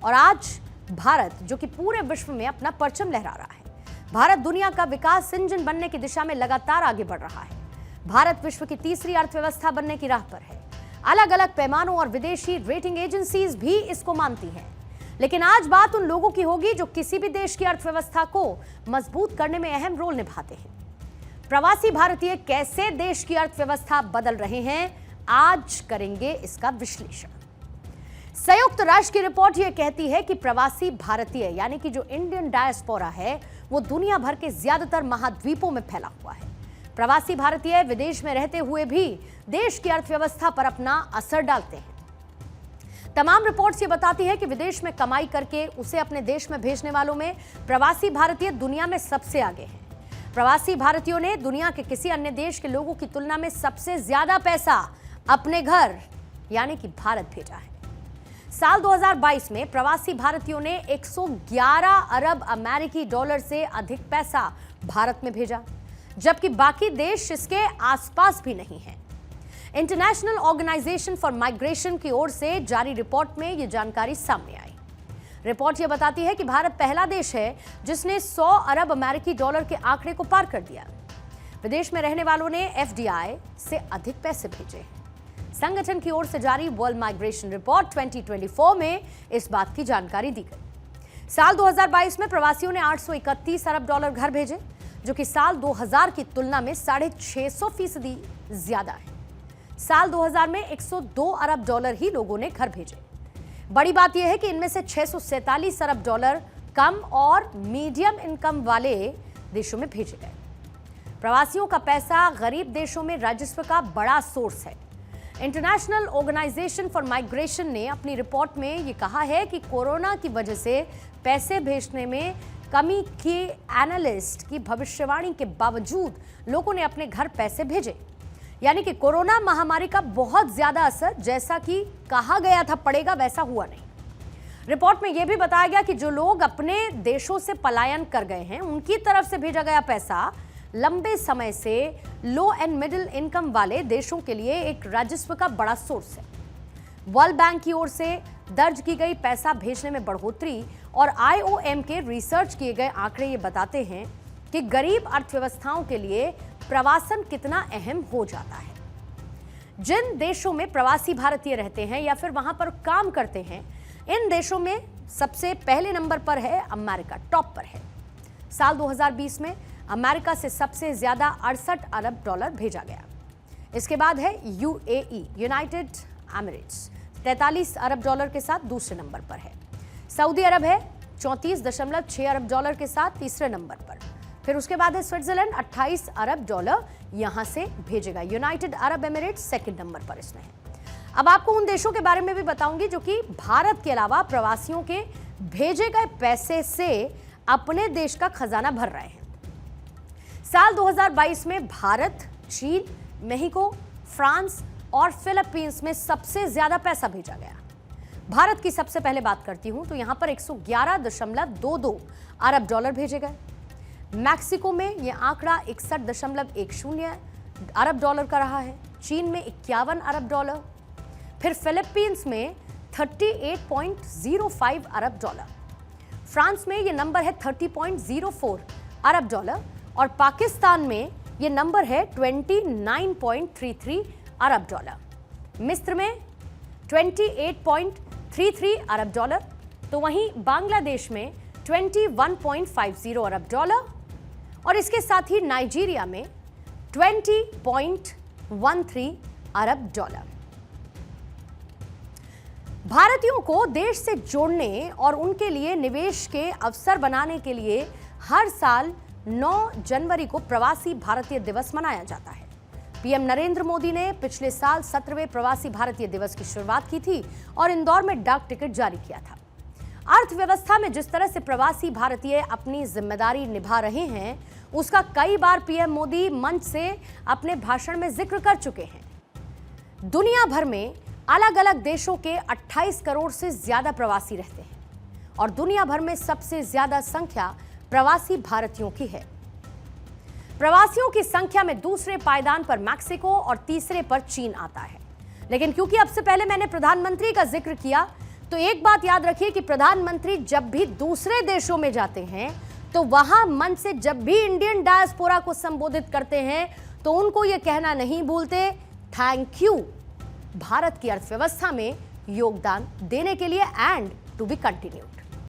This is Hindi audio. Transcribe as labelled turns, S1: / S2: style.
S1: और आज भारत जो कि पूरे विश्व में अपना परचम लहरा रहा है, भारत दुनिया का विकास इंजन बनने की दिशा में लगातार आगे बढ़ रहा है। भारत विश्व की तीसरी अर्थव्यवस्था बनने की राह पर है। अलग अलग पैमानों और विदेशी रेटिंग एजेंसीज भी इसको मानती हैं। लेकिन आज बात उन लोगों की होगी जो किसी भी देश की अर्थव्यवस्था को मजबूत करने में अहम रोल निभाते हैं। प्रवासी भारतीय कैसे देश की अर्थव्यवस्था बदल रहे हैं, आज करेंगे इसका विश्लेषण। संयुक्त राष्ट्र की रिपोर्ट यह कहती है कि प्रवासी भारतीय यानी कि जो इंडियन डायस्पोरा है वो दुनिया भर के ज्यादातर महाद्वीपों में फैला हुआ है। प्रवासी भारतीय विदेश में रहते हुए भी देश की अर्थव्यवस्था पर अपना असर डालते हैं। तमाम रिपोर्ट्स ये बताती है कि विदेश में कमाई करके उसे अपने देश में भेजने वालों में प्रवासी भारतीय दुनिया में सबसे आगे हैं। प्रवासी भारतीयों ने दुनिया के किसी अन्य देश के लोगों की तुलना में सबसे ज्यादा पैसा अपने घर यानी कि भारत भेजा है। साल 2022 में प्रवासी भारतीयों ने 111 अरब अमेरिकी डॉलर से अधिक पैसा भारत में भेजा, जबकि बाकी देश इसके आसपास भी नहीं हैं। इंटरनेशनल ऑर्गेनाइजेशन फॉर माइग्रेशन की ओर से जारी रिपोर्ट में यह जानकारी सामने आई। रिपोर्ट यह बताती है कि भारत पहला देश है जिसने 100 अरब अमेरिकी डॉलर के आंकड़े को पार कर दिया। विदेश में रहने वालों ने एफडीआई से अधिक पैसे भेजे। संगठन की ओर से जारी वर्ल्ड माइग्रेशन रिपोर्ट 2024 में इस बात की जानकारी दी गई। साल 2022 में प्रवासियों ने 831 अरब डॉलर घर भेजे, जो कि साल 2000 की तुलना में 650% ज्यादा है। साल 2000 में 102 अरब डॉलर ही लोगों ने घर भेजे। बड़ी बात यह है कि इनमें से 647 अरब डॉलर कम और मीडियम इनकम वाले देशों में भेजे गए। प्रवासियों का पैसा गरीब देशों में राजस्व का बड़ा सोर्स है। इंटरनेशनल ऑर्गेनाइजेशन फॉर माइग्रेशन ने अपनी रिपोर्ट में यह कहा है कि कोरोना की वजह से पैसे भेजने में कमी के एनालिस्ट की भविष्यवाणी के बावजूद लोगों ने अपने घर पैसे भेजे। यानी कि कोरोना महामारी का बहुत ज्यादा असर जैसा कि कहा गया था पड़ेगा, वैसा हुआ नहीं। रिपोर्ट में यह भी बताया गया कि जो लोग अपने देशों से पलायन कर गए हैं उनकी तरफ से भेजा गया पैसा लंबे समय से लो एंड मिडिल इनकम वाले देशों के लिए एक राजस्व का बड़ा सोर्स है। वर्ल्ड बैंक की ओर से दर्ज की गई पैसा भेजने में बढ़ोतरी और आईओएम के रिसर्च किए गए आंकड़े ये बताते हैं कि गरीब अर्थव्यवस्थाओं के लिए प्रवासन कितना अहम हो जाता है। जिन देशों में प्रवासी भारतीय रहते हैं या फिर वहां पर काम करते हैं, इन देशों में सबसे पहले नंबर पर है अमेरिका, टॉप पर है। साल 2020 में अमेरिका से सबसे ज्यादा 68 अरब डॉलर भेजा गया। इसके बाद है यूएई, यूनाइटेड एमिरेट्स, 43 अरब डॉलर के साथ दूसरे नंबर पर है। सऊदी अरब है 34.6 अरब डॉलर के साथ तीसरे नंबर पर। फिर उसके बाद है स्विट्जरलैंड, 28 अरब डॉलर यहां से भेजेगा। United Arab Emirates second number पर इसमें है। अब आपको उन देशों के बारे में भी बताऊंगी जो कि भारत के अलावा प्रवासियों के भेजे गए पैसे से अपने देश का खजाना भर रहे हैं। साल 2022 में भारत, चीन, मेक्सिको, फ्रांस और फिलीपींस में सबसे ज्यादा पैसा भेजा गया। भारत की सबसे पहले बात करती हूं तो यहां पर 111.22 अरब डॉलर भेजे गए। मैक्सिको में यह आंकड़ा 61.10 अरब डॉलर का रहा है। चीन में 51 अरब डॉलर, फिर फिलीपींस में 38.05 अरब डॉलर, फ्रांस में यह नंबर है 30.04 अरब डॉलर और पाकिस्तान में यह नंबर है 29.33 अरब डॉलर। मिस्र में 28.33 अरब डॉलर, तो वहीं बांग्लादेश में 21.50 अरब डॉलर और इसके साथ ही नाइजीरिया में 20.13 अरब डॉलर। भारतीयों को देश से जोड़ने और उनके लिए निवेश के अवसर बनाने के लिए हर साल 9 जनवरी को प्रवासी भारतीय दिवस मनाया जाता है। पीएम नरेंद्र मोदी ने पिछले साल 17वें प्रवासी भारतीय दिवस की शुरुआत की थी और इंदौर में डाक टिकट जारी किया था। अर्थव्यवस्था में जिस तरह से प्रवासी भारतीय अपनी जिम्मेदारी निभा रहे हैं उसका कई बार पीएम मोदी मंच से अपने भाषण में जिक्र कर चुके हैं। दुनिया भर में अलग अलग देशों के 28 करोड़ से ज्यादा प्रवासी रहते हैं और दुनिया भर में सबसे ज्यादा संख्या प्रवासी भारतीयों की है। प्रवासियों की संख्या में दूसरे पायदान पर मैक्सिको और तीसरे पर चीन आता है। लेकिन क्योंकि अब से पहले मैंने प्रधानमंत्री का जिक्र किया तो एक बात याद रखिए कि प्रधानमंत्री जब भी दूसरे देशों में जाते हैं तो वहां मन से जब भी इंडियन डायस्पोरा को संबोधित करते हैं तो उनको यह कहना नहीं भूलते, थैंक यू भारत की अर्थव्यवस्था में योगदान देने के लिए एंड टू बी कंटिन्यूड।